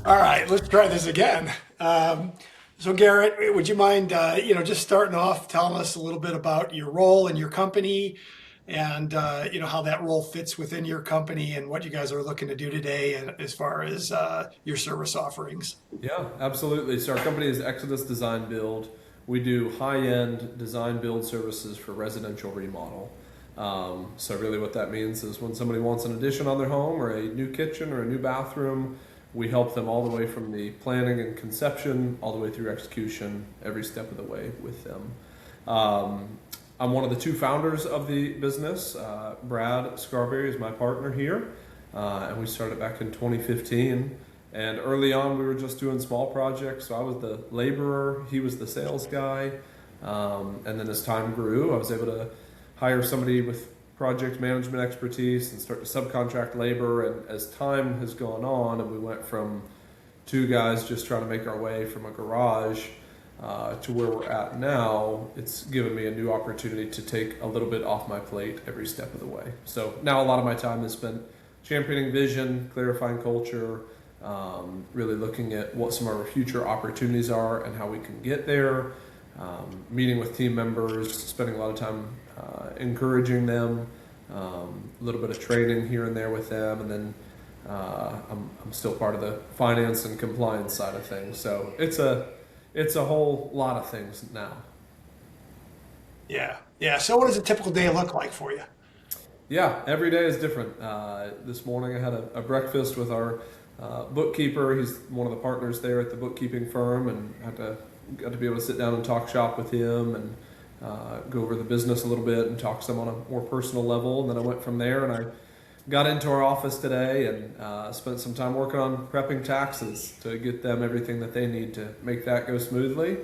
All right, let's try this again. So Garrett, would you mind, just starting off, telling us a little bit about your role in your company and, how that role fits within your company and what you guys are looking to do today and as far as your service offerings. Yeah, absolutely. So our company is Exodus Design Build. We do high-end design build services for residential remodel. So really what that means is when somebody wants an addition on their home or a new kitchen or a new bathroom, we help them all the way from the planning and conception all the way through execution every step of the way with them. I'm one of the two founders of the business. Brad Scarberry is my partner here, and we started back in 2015. And early on, we were just doing small projects. So I was the laborer, he was the sales guy. And then as time grew, I was able to hire somebody with project management expertise and start to subcontract labor. And as time has gone on, and we went from two guys just trying to make our way from a garage to where we're at now, it's given me a new opportunity to take a little bit off my plate every step of the way. So now a lot of my time is spent championing vision, clarifying culture, really looking at what some of our future opportunities are and how we can get there, meeting with team members, spending a lot of time encouraging them, a little bit of training here and there with them, and then I'm still part of the finance and compliance side of things. So it's a whole lot of things now. Yeah. Yeah. So what does a typical day look like for you? Yeah, every day is different. This morning I had a breakfast with our bookkeeper. He's one of the partners there at the bookkeeping firm, and got to be able to sit down and talk shop with him and go over the business a little bit and talk some on a more personal level. And then I went from there and I got into our office today and spent some time working on prepping taxes to get them everything that they need to make that go smoothly.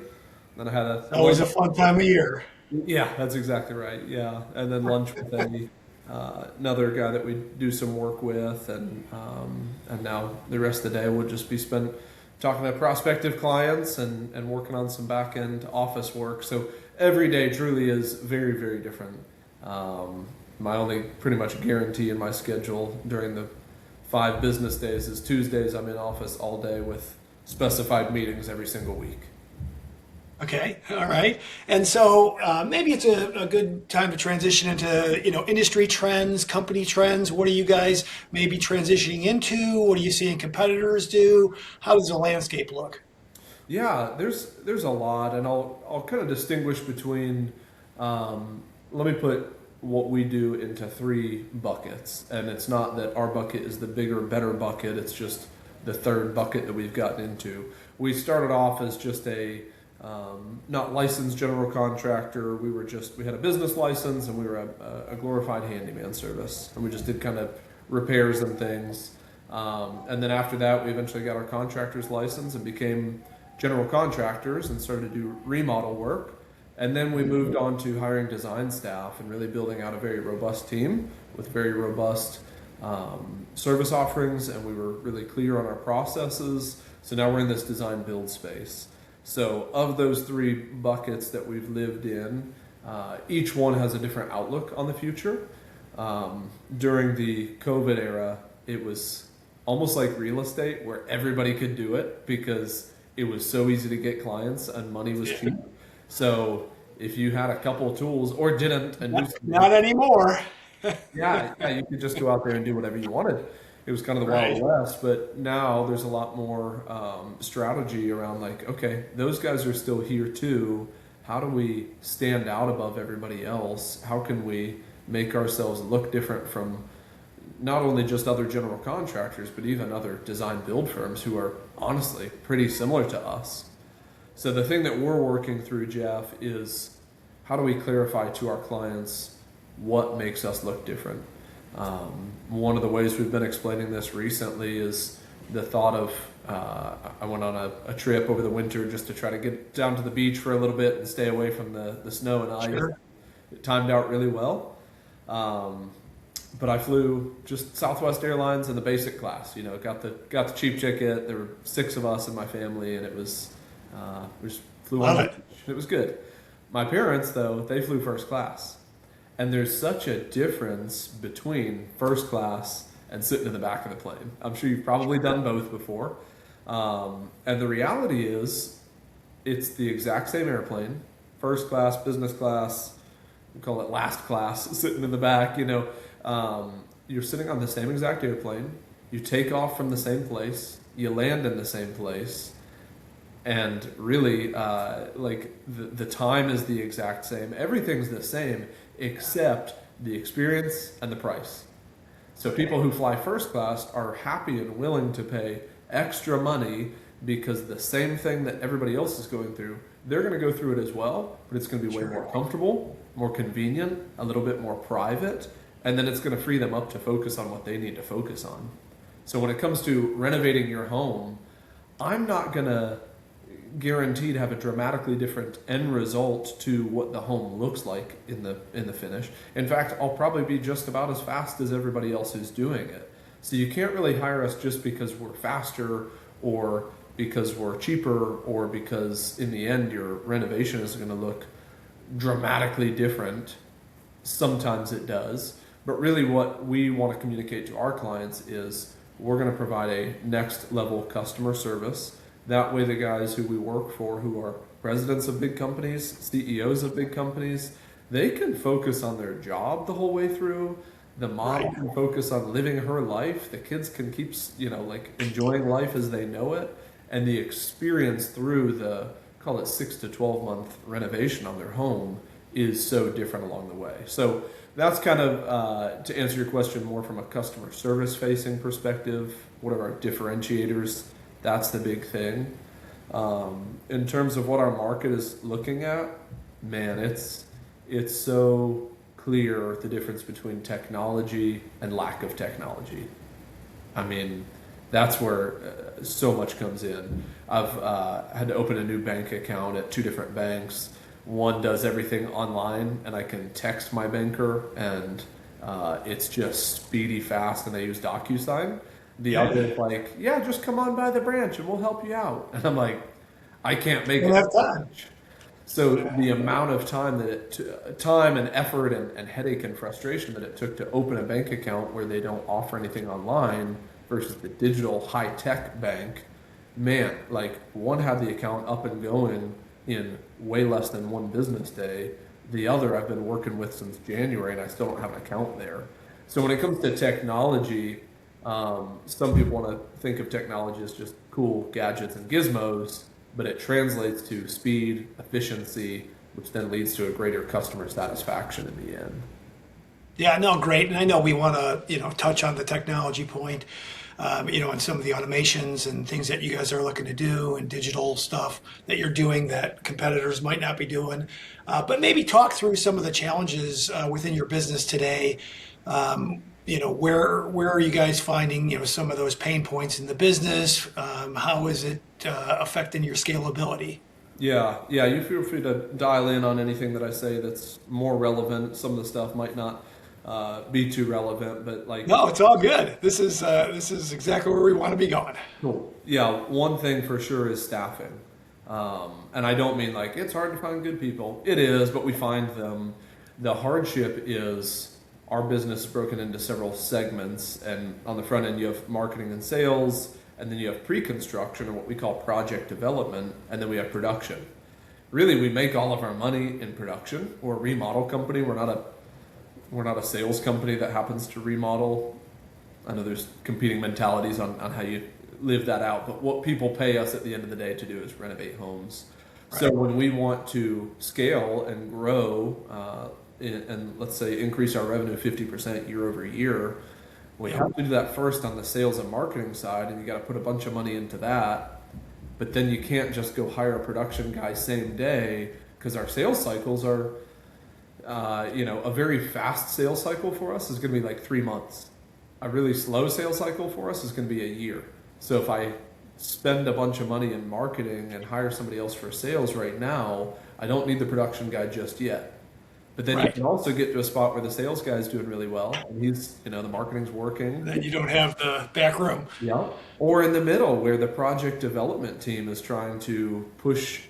Then I had Always a fun time of year. yeah, that's exactly right. Yeah, and then lunch with another guy that we do some work with, and now the rest of the day will just be spent talking to prospective clients and working on some back end office work. So every day truly is very, very different. My only pretty much guarantee in my schedule during the 5 business days is Tuesdays I'm in office all day with specified meetings every single week. Okay, all right. And so maybe it's a good time to transition into, industry trends, company trends. What are you guys maybe transitioning into? What are you seeing competitors do? How does the landscape look? Yeah, there's a lot, and I'll kind of distinguish between. Let me put what we do into 3 buckets, and it's not that our bucket is the bigger, better bucket. It's just the third bucket that we've gotten into. We started off as just a not licensed general contractor. We had a business license, and we were a glorified handyman service, and we just did kind of repairs and things. And then after that, we eventually got our contractor's license and became general contractors and started to do remodel work. And then we moved on to hiring design staff and really building out a very robust team with very robust service offerings, and we were really clear on our processes. So now we're in this design build space. So of those 3 buckets that we've lived in, each one has a different outlook on the future. During the COVID era, it was almost like real estate where everybody could do it because it was so easy to get clients and money was cheap. So if you had a couple of tools or didn't and Not anymore. yeah, you could just go out there and do whatever you wanted. It was kind of the Wild Right. West, but now there's a lot more strategy around like, okay, those guys are still here too. How do we stand out above everybody else? How can we make ourselves look different from not only just other general contractors, but even other design build firms who are honestly pretty similar to us? So the thing that we're working through, Jeff, is how do we clarify to our clients what makes us look different? One of the ways we've been explaining this recently is the thought of I went on a trip over the winter just to try to get down to the beach for a little bit and stay away from the snow and ice. Sure. It timed out really well. But I flew just Southwest Airlines in the basic class. Got the cheap ticket. There were 6 of us in my family, and we just flew on. Love it. It was good. My parents, though, they flew first class. And there's such a difference between first class and sitting in the back of the plane. I'm sure you've probably done both before. And the reality is, it's the exact same airplane, first class, business class, we call it last class, sitting in the back, you're sitting on the same exact airplane, you take off from the same place, you land in the same place, and really, the time is the exact same. Everything's the same except the experience and the price. So people who fly first class are happy and willing to pay extra money because the same thing that everybody else is going through, they're going to go through it as well, but it's going to be way more comfortable, more convenient, a little bit more private, and then it's going to free them up to focus on what they need to focus on. So when it comes to renovating your home, I'm not going to guarantee to have a dramatically different end result to what the home looks like in the finish. In fact, I'll probably be just about as fast as everybody else is doing it. So you can't really hire us just because we're faster or because we're cheaper or because in the end your renovation is going to look dramatically different. Sometimes it does, but really what we want to communicate to our clients is we're going to provide a next level customer service. That way the guys who we work for, who are presidents of big companies, CEOs of big companies, they can focus on their job the whole way through. The mom can focus on living her life. The kids can keep, enjoying life as they know it. And the experience through the, call it 6 to 12 month renovation on their home is so different along the way. So that's kind of, to answer your question more from a customer service facing perspective, what are our differentiators? That's the big thing. In terms of what our market is looking at, man, it's so clear the difference between technology and lack of technology. I mean, that's where so much comes in. I've had to open a new bank account at 2 different banks. One does everything online, and I can text my banker, and it's just speedy, fast, and they use DocuSign. The other is like, yeah, just come on by the branch and we'll help you out. And I'm like, I can't make it. So the amount of time that time and effort and headache and frustration that it took to open a bank account where they don't offer anything online versus the digital high-tech bank, man, one had the account up and going in way less than 1 business day. The other I've been working with since January and I still don't have an account there. So when it comes to technology, some people want to think of technology as just cool gadgets and gizmos, but it translates to speed, efficiency, which then leads to a greater customer satisfaction in the end. Yeah, no, great. And I know we want to, touch on the technology point, and some of the automations and things that you guys are looking to do and digital stuff that you're doing that competitors might not be doing. But maybe talk through some of the challenges within your business today. Where are you guys finding, some of those pain points in the business? How is it affecting your scalability? Yeah, you feel free to dial in on anything that I say that's more relevant. Some of the stuff might not be too relevant, but No, it's all good. This is exactly where we want to be going. Cool. Yeah, one thing for sure is staffing. And I don't mean it's hard to find good people. It is, but we find them. The hardship is our business is broken into several segments, and on the front end you have marketing and sales, and then you have pre-construction, or what we call project development, and then we have production. Really, we make all of our money in production. We're a remodel company. We're not a sales company that happens to remodel. I know there's competing mentalities on how you live that out, but what people pay us at the end of the day to do is renovate homes. Right. So when we want to scale and grow, and let's say increase our revenue 50% year over year, we have to do that first on the sales and marketing side, and you got to put a bunch of money into that. But then you can't just go hire a production guy same day, because our sales cycles are, a very fast sales cycle for us is going to be 3 months. A really slow sales cycle for us is going to be a year. So if I spend a bunch of money in marketing and hire somebody else for sales right now, I don't need the production guy just yet. But then you can also get to a spot where the sales guy's doing really well, and he's, the marketing's working. Then you don't have the back room. Yeah. Or in the middle, where the project development team is trying to push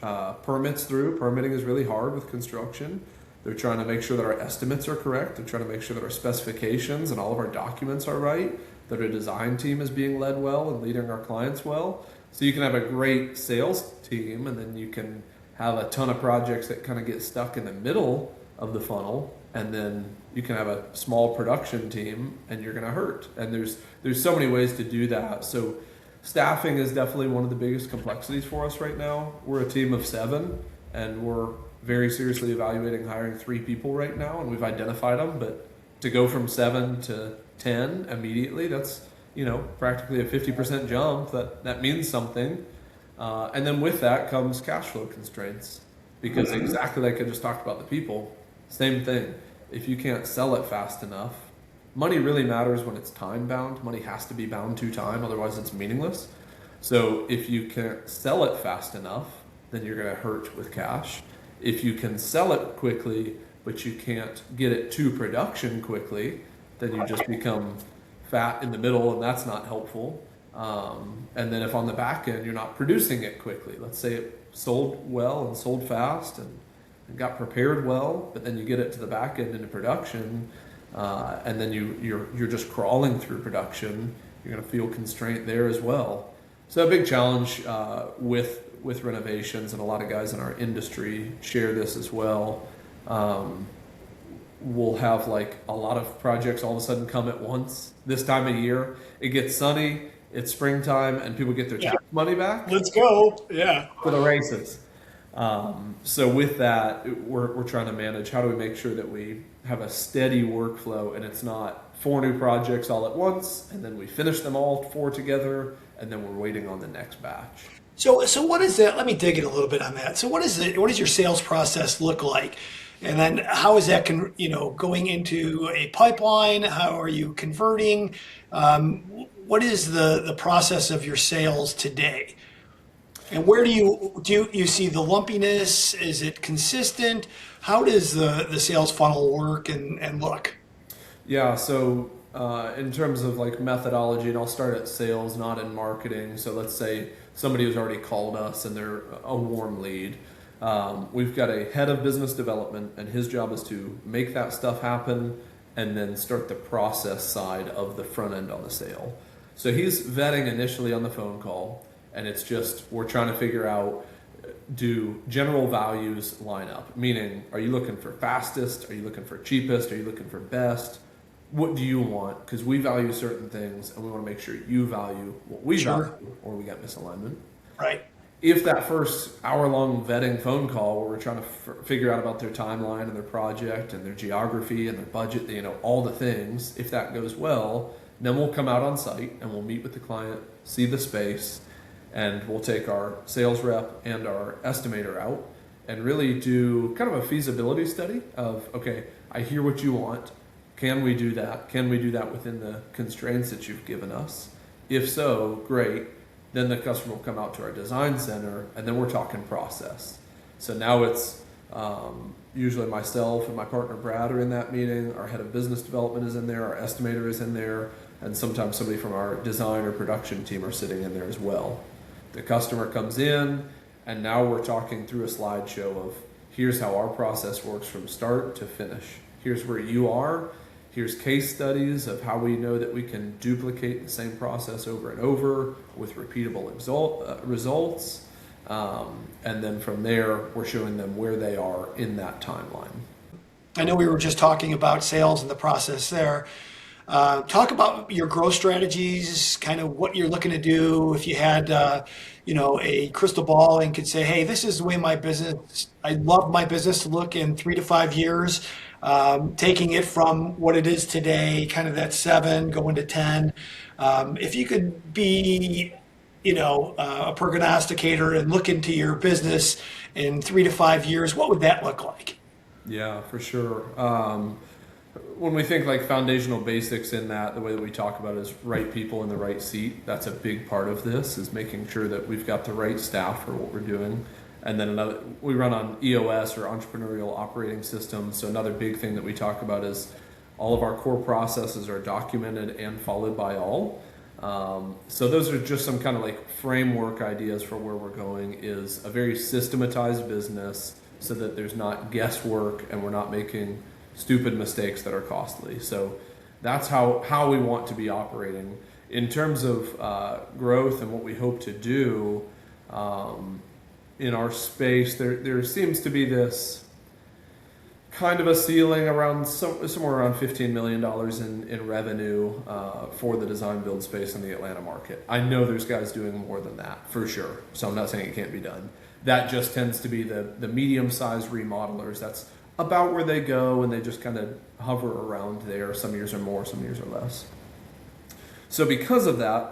permits through. Permitting is really hard with construction. They're trying to make sure that our estimates are correct. They're trying to make sure that our specifications and all of our documents are right, that our design team is being led well and leading our clients well. So you can have a great sales team, and then you can have a ton of projects that kind of get stuck in the middle of the funnel, and then you can have a small production team, and you're going to hurt. And there's so many ways to do that. So staffing is definitely one of the biggest complexities for us right now. We're a team of 7, and we're very seriously evaluating hiring 3 people right now, and we've identified them. But to go from 7 to 10 immediately, that's practically a 50% jump. That means something. And then with that comes cash flow constraints, because exactly like I just talked about the people, same thing. If you can't sell it fast enough, money really matters when it's time bound. Money has to be bound to time, otherwise it's meaningless. So if you can't sell it fast enough, then you're going to hurt with cash. If you can sell it quickly, but you can't get it to production quickly, then you just become fat in the middle, and that's not helpful. And then if on the back end you're not producing it quickly, let's say it sold well and sold fast and got prepared well, but then you get it to the back end into production, and then you're just crawling through production, you're going to feel constraint there as well. So a big challenge with renovations, and a lot of guys in our industry share this as well. We'll have like a lot of projects all of a sudden come at once. This time of year, it gets sunny, it's springtime, and people get their tax money back. Let's go. Yeah. For the races. So with that, we're trying to manage, how do we make sure that we have a steady workflow, and it's not 4 new projects all at once, and then we finish them all 4 together, and then we're waiting on the next batch. So what is that? Let me dig in a little bit on that. So what does your sales process look like? And then how is that going into a pipeline? How are you converting? What is the process of your sales today? And where do you see the lumpiness? Is it consistent? How does the sales funnel work and look? Yeah, so in terms of like methodology, and I'll start at sales, not in marketing. So let's say somebody who's already called us and they're a warm lead. We've got a head of business development, and his job is to make that stuff happen and then start the process side of the front end on the sale. So he's vetting initially on the phone call, and it's just, we're trying to figure out, do general values line up? Meaning, are you looking for fastest? Are you looking for cheapest? Are you looking for best? What do you want? Because we value certain things, and we want to make sure you value what we value, or we got misalignment. Right. If that first hour-long vetting phone call where we're trying to figure out about their timeline and their project and their geography and their budget, all the things, if that goes well, then we'll come out on site and we'll meet with the client, see the space, and we'll take our sales rep and our estimator out and really do kind of a feasibility study of, okay, I hear what you want. Can we do that? Can we do that within the constraints that you've given us? If so, great. Then the customer will come out to our design center, and then we're talking process. So now it's usually myself and my partner Brad are in that meeting. Our head of business development is in there. Our estimator is in there. And sometimes somebody from our design or production team are sitting in there as well. The customer comes in, and now we're talking through a slideshow of, here's how our process works from start to finish. Here's where you are. Here's case studies of how we know that we can duplicate the same process over and over with repeatable results. And then from there, we're showing them where they are in that timeline. I know we were just talking about sales and the process there. Talk about your growth strategies, kind of what you're looking to do. If you had, a crystal ball and could say, hey, this is the way I'd love my business to look in 3 to 5 years. Taking it from what it is today, kind of that 7, going to 10. If you could be, a prognosticator and look into your business in 3 to 5 years, what would that look like? Yeah, for sure. When we think like foundational basics in that, the way that we talk about it is right people in the right seat. That's a big part of this, is making sure that we've got the right staff for what we're doing. And then we run on EOS, or entrepreneurial operating system. So another big thing that we talk about is all of our core processes are documented and followed by all. So those are just some kind of like framework ideas for where we're going, is a very systematized business so that there's not guesswork and we're not making stupid mistakes that are costly. So that's how we want to be operating. in terms of growth and what we hope to do in our space, there seems to be this kind of a ceiling around somewhere around $15 million in revenue for the design build space in the Atlanta market. I know there's guys doing more than that for sure, so I'm not saying it can't be done. That just tends to be the medium-sized remodelers. That's about where they go, and they just kind of hover around there. Some years are more, some years are less. So because of that,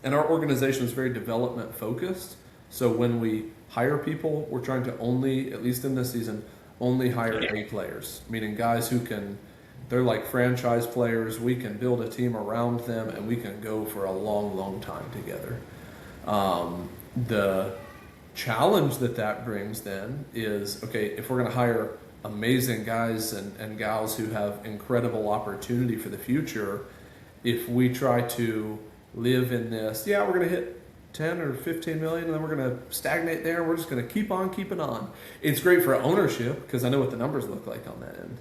and our organization is very development focused, so when we hire people, we're trying to only, at least in this season, only hire A players, meaning guys who they're like franchise players. We can build a team around them, and we can go for a long, long time together. The challenge that brings then is, okay, if we're going to hire amazing guys and gals who have incredible opportunity for the future, if we try to live in this, we're going to hit 10 or 15 million and then we're going to stagnate there and we're just going to keep on keeping on. It's great for ownership because I know what the numbers look like on that end.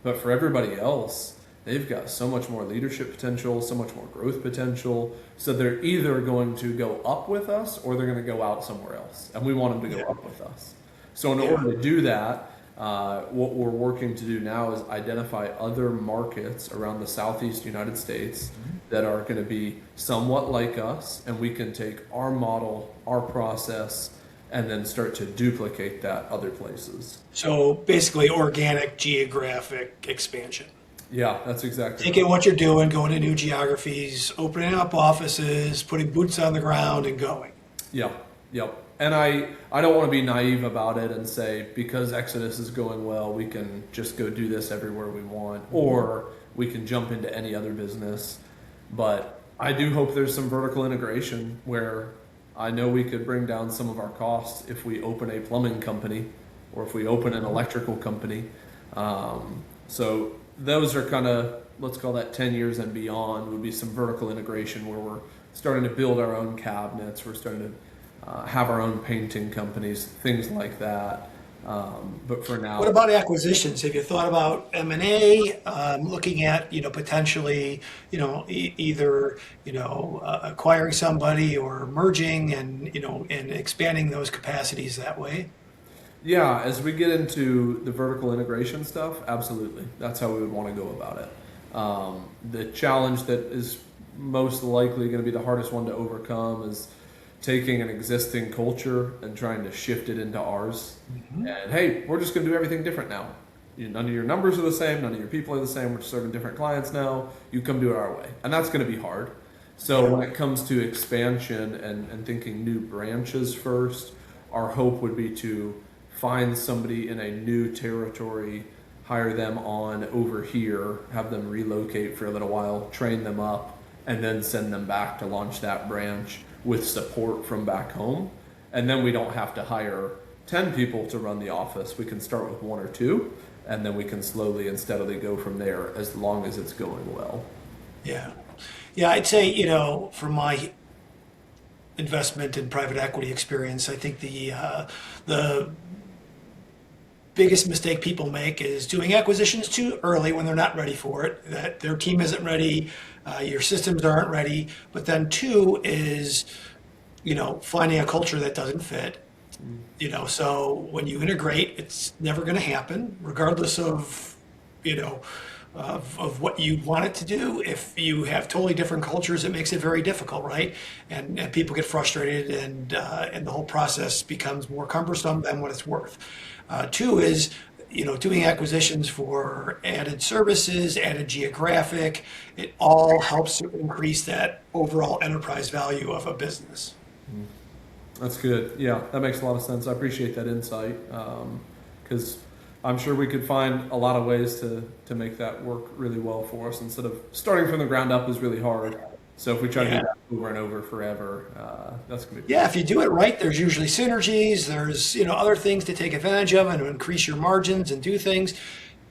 But for everybody else, they've got so much more leadership potential, so much more growth potential. So they're either going to go up with us or they're going to go out somewhere else. And we want them to go up with us. So in order to do that, what we're working to do now is identify other markets around the Southeast United States that are going to be somewhat like us, and we can take our model, our process, and then start to duplicate that other places. So basically organic geographic expansion. Yeah, that's exactly Taking what you're doing, going to new geographies, opening up offices, putting boots on the ground and going. Yeah, yep. And I don't want to be naive about it and say because Exodus is going well, we can just go do this everywhere we want, or we can jump into any other business. But I do hope there's some vertical integration where I know we could bring down some of our costs if we open a plumbing company or if we open an electrical company. So those are kind of, let's call that 10 years and beyond, would be some vertical integration where we're starting to build our own cabinets, we're starting to have our own painting companies, things like that. But for now, What about acquisitions? Have you thought about M&A, looking at, potentially, either, acquiring somebody or merging and, and expanding those capacities that way? yeah, as we get into the vertical integration stuff, absolutely. That's how we would want to go about it. The challenge that is most likely going to be the hardest one to overcome is taking an existing culture and trying to shift it into ours. And hey, we're just going to do everything different now. None of your numbers are the same. None of your people are the same. We're serving different clients now. You come do it our way. And that's going to be hard. So when it comes to expansion and thinking new branches first, our hope would be to find somebody in a new territory, hire them on over here, have them relocate for a little while, train them up, and then send them back to launch that branch with support from back home. And then we don't have to hire 10 people to run the office. We can start with 1 or 2, and then we can slowly and steadily go from there as long as it's going well. Yeah. Yeah, I'd say, from my investment in private equity experience, I think the biggest mistake people make is doing acquisitions too early when they're not ready for it, that their team isn't ready, your systems aren't ready. But then 2 is, finding a culture that doesn't fit. So when you integrate, it's never going to happen, regardless of, of what you want it to do. If you have totally different cultures, it makes it very difficult, right? And people get frustrated, and the whole process becomes more cumbersome than what it's worth. 2 is, doing acquisitions for added services, added geographic. It all helps to increase that overall enterprise value of a business. That's good. Yeah, that makes a lot of sense. I appreciate that insight because I'm sure we could find a lot of ways to make that work really well for us. Instead of starting from the ground up is really hard. So if we try to do that over and over forever, that's going to be if you do it right, there's usually synergies. There's other things to take advantage of and to increase your margins and do things.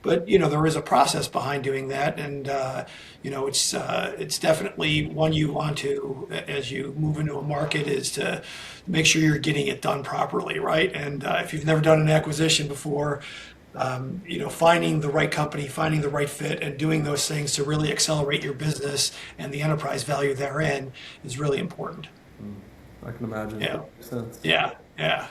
But there is a process behind doing that, and it's definitely one you want to, as you move into a market, is to make sure you're getting it done properly, right? And if you've never done an acquisition before, finding the right company, finding the right fit, and doing those things to really accelerate your business and the enterprise value therein is really important. I can imagine. Yeah. That makes sense. Yeah, yeah,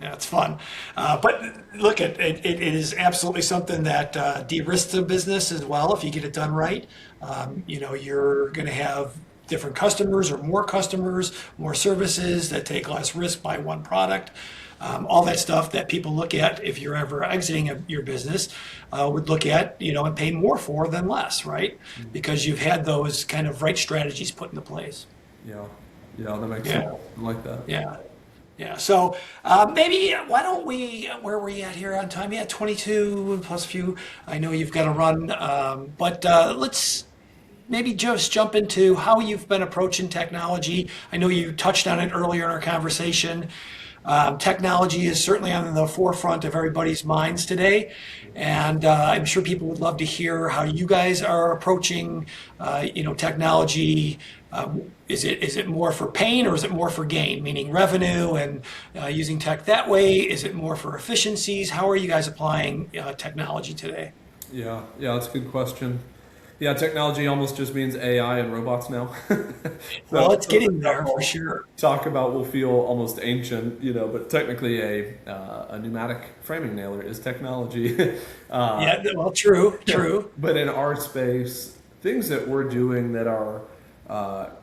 yeah, it's fun. But look, it is absolutely something that de-risks the business as well if you get it done right. You're going to have different customers or more services that take less risk by one product. All that stuff that people look at if you're ever exiting your business would look at, and pay more for than less, right? Because you've had those kind of right strategies put into place. Yeah. Yeah, that makes Yeah. sense. I like that. Yeah. Yeah. So maybe why don't we, where are we at here on time? Yeah, 22 plus a few. I know you've got to run, but let's maybe just jump into how you've been approaching technology. I know you touched on it earlier in our conversation. Technology is certainly on the forefront of everybody's minds today, and I'm sure people would love to hear how you guys are approaching, technology. Is it more for pain or is it more for gain, meaning revenue and using tech that way? Is it more for efficiencies? How are you guys applying technology today? Yeah, that's a good question. Yeah, technology almost just means AI and robots now. Well, it's getting there for sure. Talk about will feel almost ancient, but technically a pneumatic framing nailer is technology. Yeah, well, true. But in our space, things that we're doing that are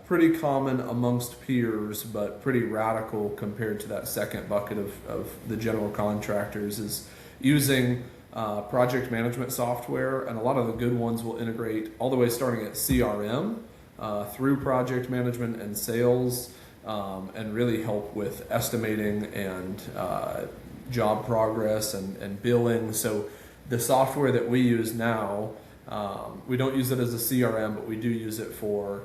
pretty common amongst peers, but pretty radical compared to that second bucket of the general contractors is using project management software, and a lot of the good ones will integrate all the way starting at CRM through project management and sales, and really help with estimating and job progress and billing. So the software that we use now, we don't use it as a CRM, but we do use it for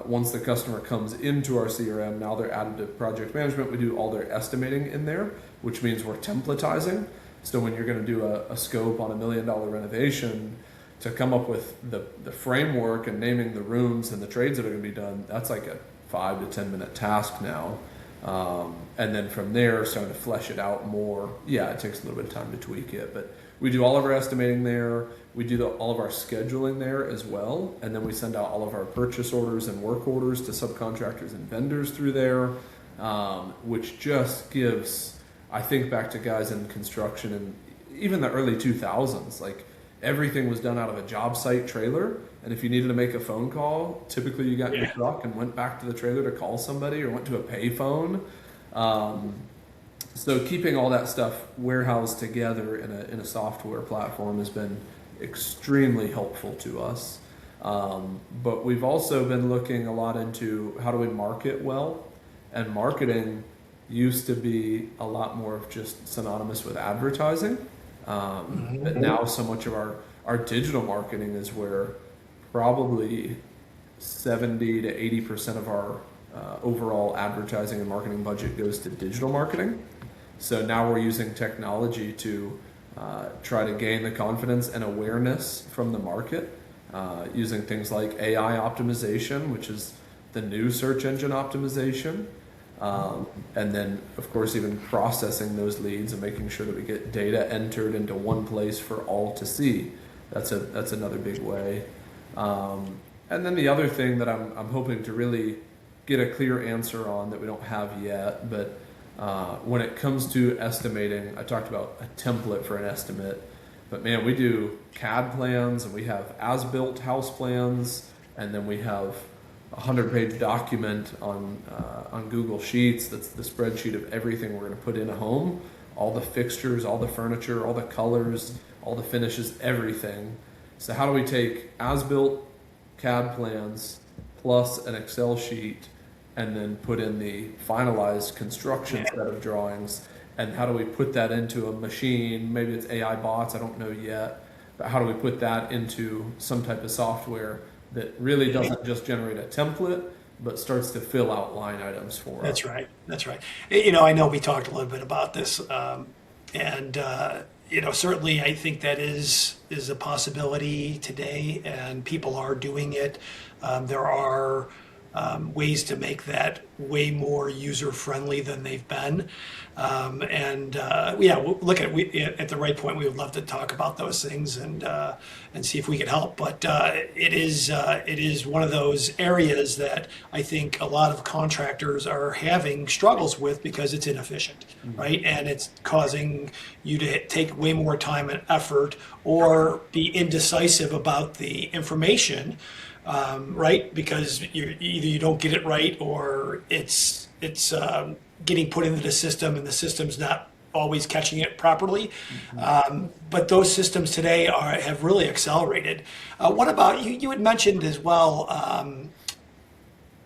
once the customer comes into our CRM, now they're added to project management, we do all their estimating in there, which means we're templatizing. So when you're going to do a scope on $1 million renovation, to come up with the framework and naming the rooms and the trades that are going to be done, that's like a 5 to 10 minute task now. And then from there, starting to flesh it out more. Yeah, it takes a little bit of time to tweak it, but we do all of our estimating there. We do all of our scheduling there as well. And then we send out all of our purchase orders and work orders to subcontractors and vendors through there, which just gives, I think back to guys in construction and even the early 2000s, like everything was done out of a job site trailer. And if you needed to make a phone call, typically you got in your truck and went back to the trailer to call somebody or went to a payphone. So keeping all that stuff warehoused together in a software platform has been extremely helpful to us. But we've also been looking a lot into how do we market well, and marketing used to be a lot more of just synonymous with advertising. But now so much of our digital marketing is where probably 70 to 80% of our overall advertising and marketing budget goes to digital marketing. So now we're using technology to try to gain the confidence and awareness from the market, using things like AI optimization, which is the new search engine optimization. And then, of course, even processing those leads and making sure that we get data entered into one place for all to see. That's another big way. And then the other thing that I'm hoping to really get a clear answer on that we don't have yet, but when it comes to estimating, I talked about a template for an estimate, but man, we do CAD plans and we have as-built house plans, and then we have 100-page document on Google Sheets that's the spreadsheet of everything we're going to put in a home, all the fixtures, all the furniture, all the colors, all the finishes, everything. So how do we take as-built CAD plans plus an Excel sheet and then put in the finalized construction set of drawings, and how do we put that into a machine? Maybe it's AI bots, I don't know yet, but how do we put that into some type of software that really doesn't just generate a template, but starts to fill out line items for us? That's right. I know we talked a little bit about this, and certainly I think that is a possibility today, and people are doing it. There are ways to make that way more user friendly than they've been. Yeah, we'll look at the right point. We would love to talk about those things and see if we could help. But it is one of those areas that I think a lot of contractors are having struggles with because it's inefficient, right? And it's causing you to take way more time and effort or be indecisive about the information, right? Because either you don't get it right or it's getting put into the system and the system's not always catching it properly. But those systems today have really accelerated. What about you? You had mentioned as well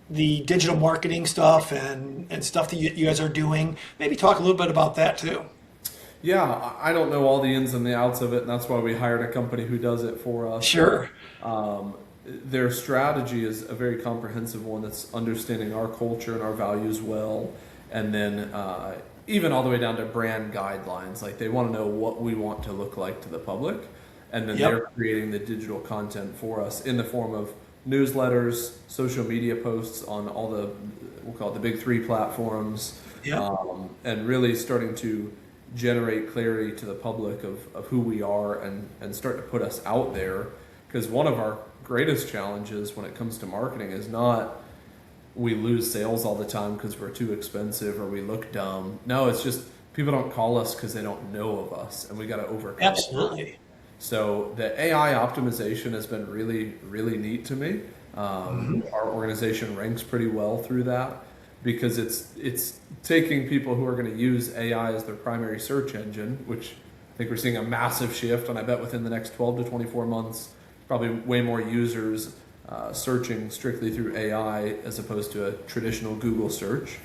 the digital marketing stuff and stuff that you guys are doing. Maybe talk a little bit about that too. Yeah, I don't know all the ins and the outs of it, and that's why we hired a company who does it for us. Sure. Their strategy is a very comprehensive one that's understanding our culture and our values well, and then even all the way down to brand guidelines. Like they want to know what we want to look like to the public, and then they're creating the digital content for us in the form of newsletters, social media posts on all the, we'll call it the big three platforms, and really starting to generate clarity to the public of who we are and start to put us out there. Because one of our greatest challenges when it comes to marketing is not we lose sales all the time because we're too expensive or we look dumb. No, it's just people don't call us because they don't know of us, and we got to overcome Absolutely. So the AI optimization has been really, really neat to me. Our organization ranks pretty well through that because it's taking people who are going to use AI as their primary search engine, which I think we're seeing a massive shift, and I bet within the next 12 to 24 months, probably way more users searching strictly through AI as opposed to a traditional Google search.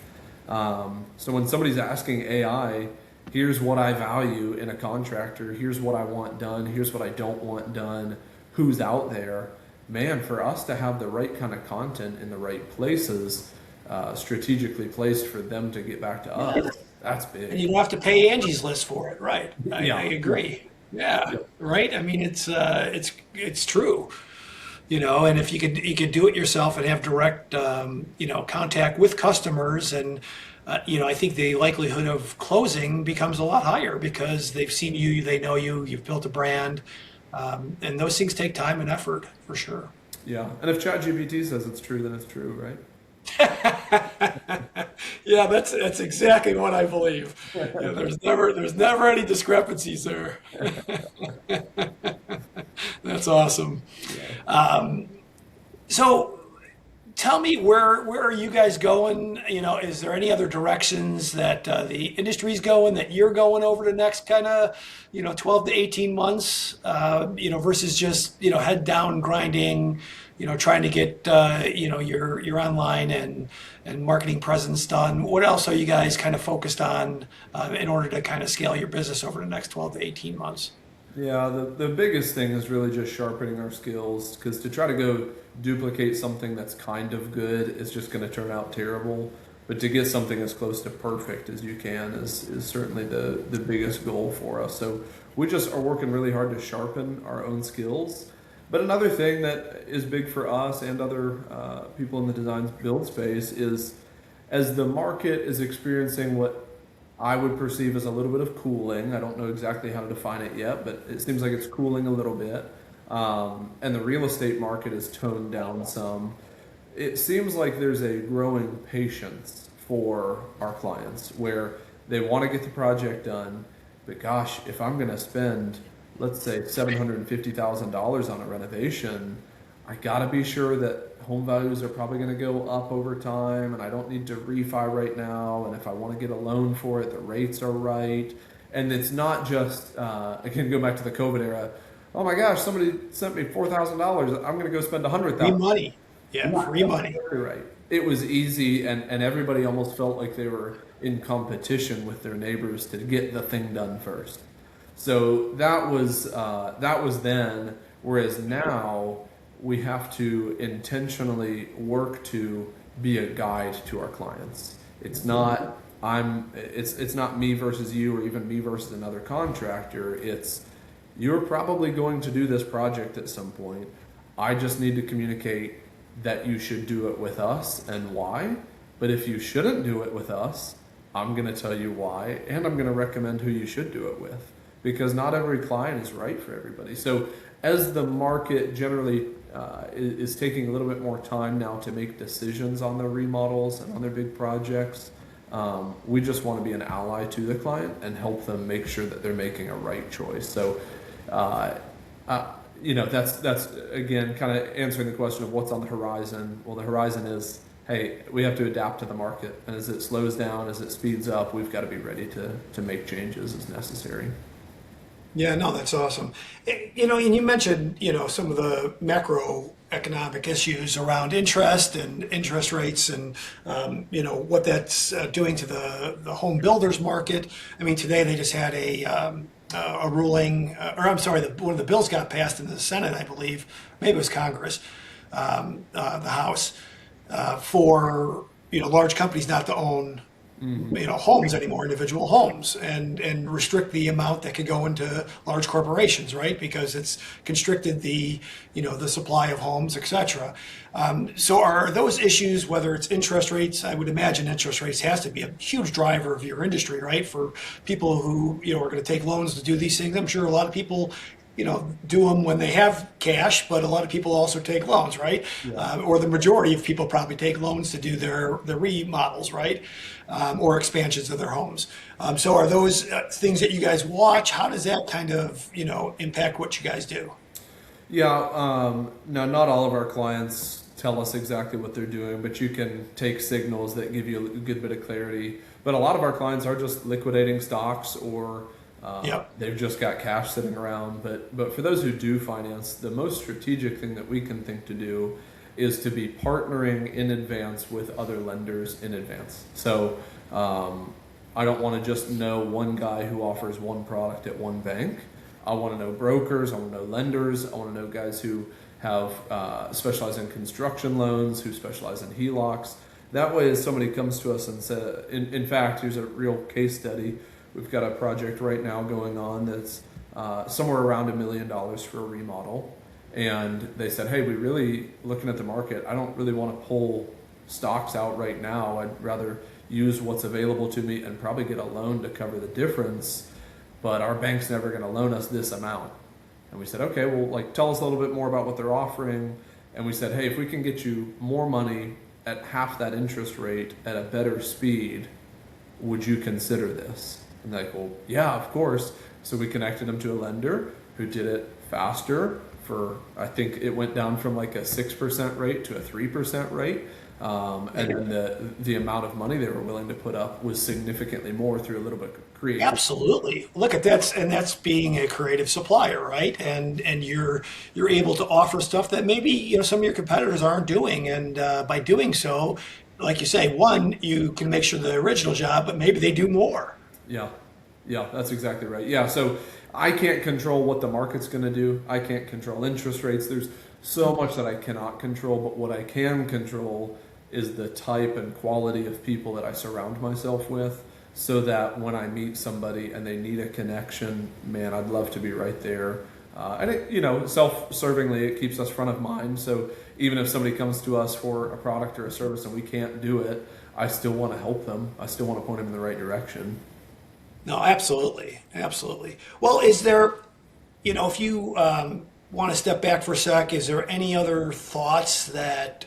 So when somebody's asking AI, here's what I value in a contractor, here's what I want done, here's what I don't want done, who's out there, man, for us to have the right kind of content in the right places, strategically placed for them to get back to us, that's big. And you don't have to pay Angie's List for it, right? I agree. Yeah, right. I mean, it's true. And if you could do it yourself and have direct, contact with customers, and I think the likelihood of closing becomes a lot higher because they've seen you, they know you, you've built a brand, and those things take time and effort for sure. Yeah, and if ChatGPT says it's true, then it's true, right? Yeah, that's exactly what I believe. There's never any discrepancies there. That's awesome. So tell me, where are you guys going? Is there any other directions that the industry's going, that you're going over the next kind of 12 to 18 months, versus just head down grinding, trying to get your online and marketing presence done? What else are you guys kind of focused on in order to kind of scale your business over the next 12 to 18 months? Yeah, the biggest thing is really just sharpening our skills, because to try to go duplicate something that's kind of good is just going to turn out terrible. But to get something as close to perfect as you can is certainly the biggest goal for us. So we just are working really hard to sharpen our own skills. But another thing that is big for us and other people in the design build space is, as the market is experiencing what I would perceive as a little bit of cooling. I don't know exactly how to define it yet, but it seems like it's cooling a little bit. And the real estate market is toned down some. It seems like there's a growing patience for our clients where they want to get the project done, but gosh, if I'm going to spend, let's say, $750,000 on a renovation, I got to be sure that home values are probably going to go up over time, and I don't need to refi right now, and if I want to get a loan for it, the rates are right. And it's not just, again, go back to the COVID era, oh my gosh, somebody sent me $4,000, I'm going to go spend $100,000. Free money. Yeah, free money. Right. It was easy, and everybody almost felt like they were in competition with their neighbors to get the thing done first. So that was then, whereas now we have to intentionally work to be a guide to our clients. It's not it's not me versus you, or even me versus another contractor. It's, you're probably going to do this project at some point. I just need to communicate that you should do it with us and why. But if you shouldn't do it with us, I'm going to tell you why, and I'm going to recommend who you should do it with, because not every client is right for everybody. So as the market generally is taking a little bit more time now to make decisions on their remodels and on their big projects, we just want to be an ally to the client and help them make sure that they're making a right choice. So, that's again kind of answering the question of what's on the horizon. Well, the horizon is, hey, we have to adapt to the market, and as it slows down, as it speeds up, we've got to be ready to make changes as necessary. Yeah, no, that's awesome. And you mentioned, some of the macroeconomic issues around interest and interest rates and, what that's doing to the home builders market. I mean, today they just had a ruling, or I'm sorry, one of the bills got passed in the Senate, I believe, maybe it was Congress, the House, for, large companies not to own homes anymore, individual homes, and restrict the amount that could go into large corporations, right? Because it's constricted the supply of homes, etc. So are those issues, whether it's interest rates, I would imagine interest rates has to be a huge driver of your industry, right? For people who are going to take loans to do these things. I'm sure a lot of people do them when they have cash, but a lot of people also take loans, right? Yeah. Or the majority of people probably take loans to do their remodels, right? Or expansions of their homes. So are those things that you guys watch? How does that kind of, impact what you guys do? Yeah, now not all of our clients tell us exactly what they're doing, but you can take signals that give you a good bit of clarity. But a lot of our clients are just liquidating stocks, or they've just got cash sitting around. But for those who do finance, the most strategic thing that we can think to do is to be partnering in advance with other lenders in advance. So I don't want to just know one guy who offers one product at one bank. I want to know brokers, I want to know lenders, I want to know guys who have specialize in construction loans, who specialize in HELOCs. That way, as somebody comes to us and says, in fact, here's a real case study. We've got a project right now going on that's somewhere around $1 million for a remodel. And they said, hey, we really, looking at the market, I don't really want to pull stocks out right now. I'd rather use what's available to me and probably get a loan to cover the difference. But our bank's never going to loan us this amount. And we said, okay, well, tell us a little bit more about what they're offering. And we said, hey, if we can get you more money at half that interest rate at a better speed, would you consider this? And they're like, well, yeah, of course. So we connected them to a lender who did it faster for, I think it went down from a 6% rate to a 3% rate. And then the amount of money they were willing to put up was significantly more through a little bit of creativity. Absolutely. Look at that, and that's being a creative supplier, right? And you're able to offer stuff that maybe some of your competitors aren't doing, and by doing so, like you say, one, you can make sure the original job, but maybe they do more. Yeah, that's exactly right. Yeah, so I can't control what the market's going to do. I can't control interest rates. There's so much that I cannot control, but what I can control is the type and quality of people that I surround myself with, so that when I meet somebody and they need a connection, man, I'd love to be right there. And it, self-servingly, it keeps us front of mind. So even if somebody comes to us for a product or a service and we can't do it, I still want to help them. I still want to point them in the right direction. No, absolutely. Absolutely. Well, is there, if you want to step back for a sec, is there any other thoughts that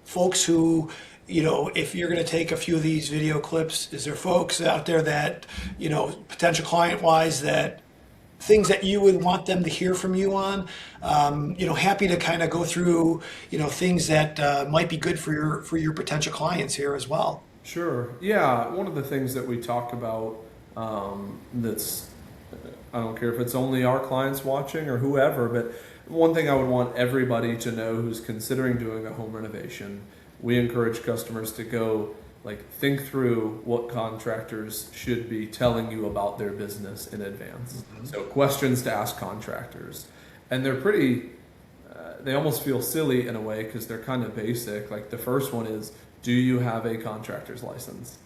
folks who, if you're going to take a few of these video clips, is there folks out there that, potential client-wise, that things that you would want them to hear from you on? Happy to kind of go through, things that might be good for your potential clients here as well. Sure. Yeah. One of the things that we talk about that's, I don't care if it's only our clients watching or whoever, but one thing I would want everybody to know who's considering doing a home renovation, we encourage customers to go think through what contractors should be telling you about their business in advance. Mm-hmm. So questions to ask contractors. And they're pretty, they almost feel silly in a way because they're kind of basic. The first one is, do you have a contractor's license?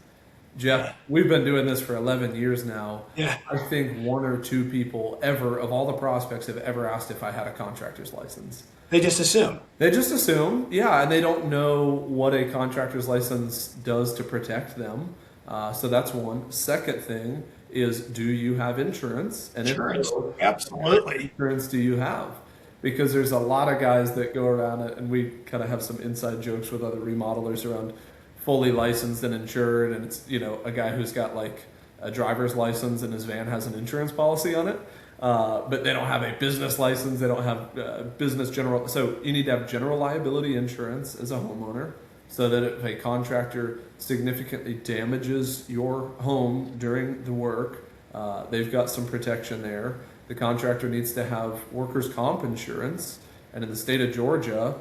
Jeff, we've been doing this for 11 years now. Yeah. I think one or two people ever, of all the prospects, have ever asked if I had a contractor's license. They just assume. They just assume, yeah, and they don't know what a contractor's license does to protect them. So that's one. Second thing is, do you have insurance? And Insurance, if so, absolutely. what insurance do you have? Because there's a lot of guys that go around it, and we kind of have some inside jokes with other remodelers around fully licensed and insured, and it's, you know, a guy who's got like a driver's license and his van has an insurance policy on it, but they don't have a business license, they don't have business general. So you need to have general liability insurance as a homeowner, so that if a contractor significantly damages your home during the work, they've got some protection there. The contractor needs to have workers' comp insurance, and in the state of Georgia,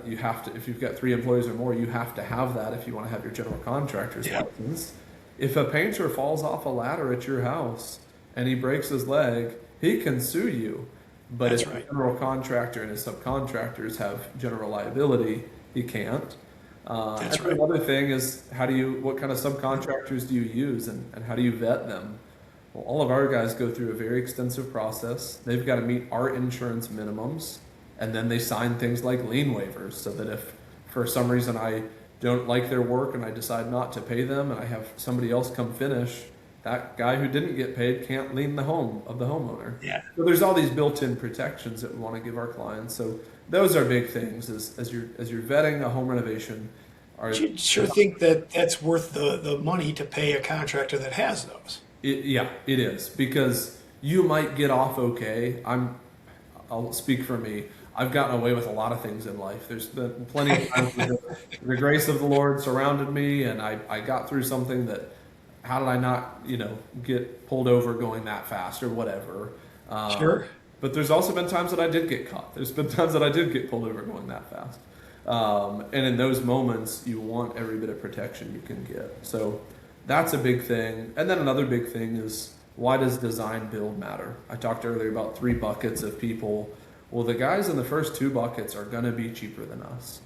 you have to, if you've got 3 employees or more, you have to have that if you want to have your general contractor's license. If a painter falls off a ladder at your house and he breaks his leg, he can sue you. But if a general contractor and his subcontractors have general liability, he can't. That's right. Another thing is, what kind of subcontractors do you use, and how do you vet them? Well, all of our guys go through a very extensive process. They've got to meet our insurance minimums, and then they sign things like lien waivers, so that if for some reason I don't like their work and I decide not to pay them and I have somebody else come finish, that guy who didn't get paid can't lien the home of the homeowner. Yeah. So there's all these built-in protections that we want to give our clients. So those are big things as you're vetting a home renovation. You sure think that that's worth the money to pay a contractor that has those? Yeah, it is, because you might get off okay. I'll speak for me. I've gotten away with a lot of things in life. There's been plenty of times where the grace of the Lord surrounded me, and I got through something that, how did I not, get pulled over going that fast or whatever. Sure. But there's also been times that I did get caught. There's been times that I did get pulled over going that fast. And in those moments, you want every bit of protection you can get. So that's a big thing. And then another big thing is, why does design build matter? I talked earlier about 3 buckets of people. Well, the guys in the first 2 buckets are going to be cheaper than us.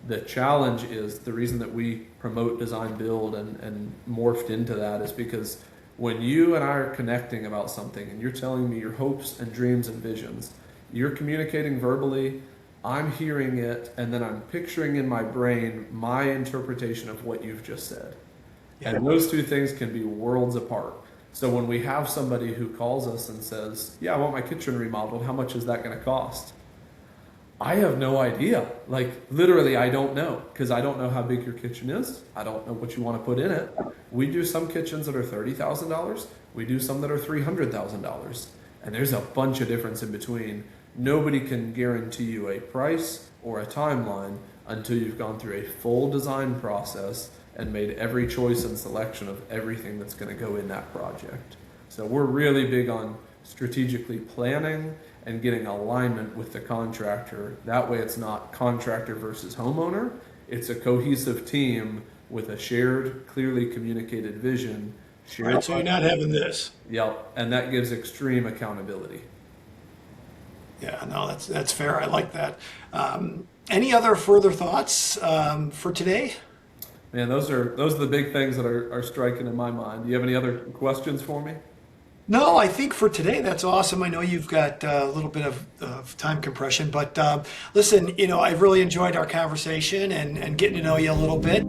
The challenge is, the reason that we promote design build and morphed into that is because when you and I are connecting about something and you're telling me your hopes and dreams and visions, you're communicating verbally, I'm hearing it, and then I'm picturing in my brain my interpretation of what you've just said. Yeah. And those 2 things can be worlds apart. So when we have somebody who calls us and says, yeah, I want my kitchen remodeled, how much is that going to cost? I have no idea. Like, literally, I don't know, because I don't know how big your kitchen is. I don't know what you want to put in it. We do some kitchens that are $30,000. We do some that are $300,000. And there's a bunch of difference in between. Nobody can guarantee you a price or a timeline until you've gone through a full design process and made every choice and selection of everything that's going to go in that project. So we're really big on strategically planning and getting alignment with the contractor. That way it's not contractor versus homeowner. It's a cohesive team with a shared, clearly communicated vision. Right, so you're not having this. Yep, and that gives extreme accountability. Yeah, no, that's fair. I like that. Any other further thoughts for today? Man, those are the big things that are striking in my mind. Do you have any other questions for me? No, I think for today, that's awesome. I know you've got a little bit of time compression, but listen, I've really enjoyed our conversation and getting to know you a little bit.